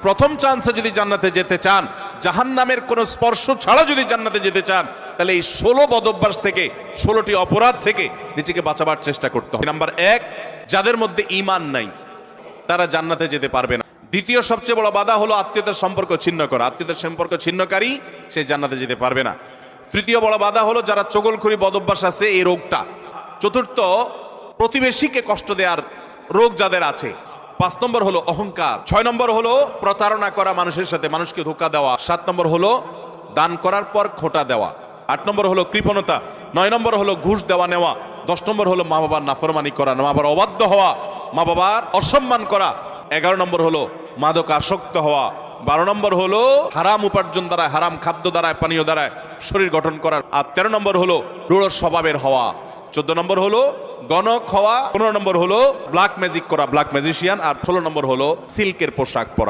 প্রথম চান্সে যদি জান্নাতে যেতে চান, জাহান্নামের কোনো স্পর্শ ছাড়া যদি জান্নাতে যেতে চান, তাহলে এই 16 বদঅভ্যাস থেকে, 16টি অপরাধ থেকে নিজেকে বাঁচাবার চেষ্টা করতে হবে। নাম্বার 1, যাদের মধ্যে ঈমান নাই তারা জান্নাতে যেতে পারবে না। দ্বিতীয় সবচেয়ে বড় বাধা হলো আত্মীয়তার সম্পর্ক ছিন্ন করা। আত্মীয়তার সম্পর্ক ছিন্নকারী সে জান্নাতে যেতে পারবে না। তৃতীয় বড় বাধা হলো যারা চগলখড়ি বদঅভ্যাস আছে, এই রোগটা। চতুর্থ, প্রতিবেশীকে কষ্ট দেওয়ার রোগ যাদের আছে। 5 নম্বর হলো অহংকার। 6 নম্বর হলো প্রতারণা করা মানুষের সাথে, মানুষকে ধোঁকা দেওয়া। 7 নম্বর হলো দান করার পর খোঁটা দেওয়া। 8 নম্বর হলো কৃপণতা। 9 নম্বর হলো ঘুষ দেওয়া নেওয়া। 10 নম্বর হলো মা বাবার নাফরমানি করা, মা বাবার অবাধ্য হওয়া, মা বাবার অসম্মান করা। 11 নম্বর হলো মাদক আসক্ত হওয়া। 12 নম্বর হলো হারাম উপার্জন দ্বারা, হারাম খাদ্য দ্বারা, পানীয় দ্বারা শরীর গঠন করার। আর 13 নম্বর হলো রূঢ় স্বভাবের হওয়া। 14 নম্বর হলো গণক হওয়া। 15 নম্বর হলো ব্ল্যাক ম্যাজিক করা, ব্ল্যাক ম্যাজিশিয়ান। আর 16 নম্বর হলো সিল্কের পোশাক পরা।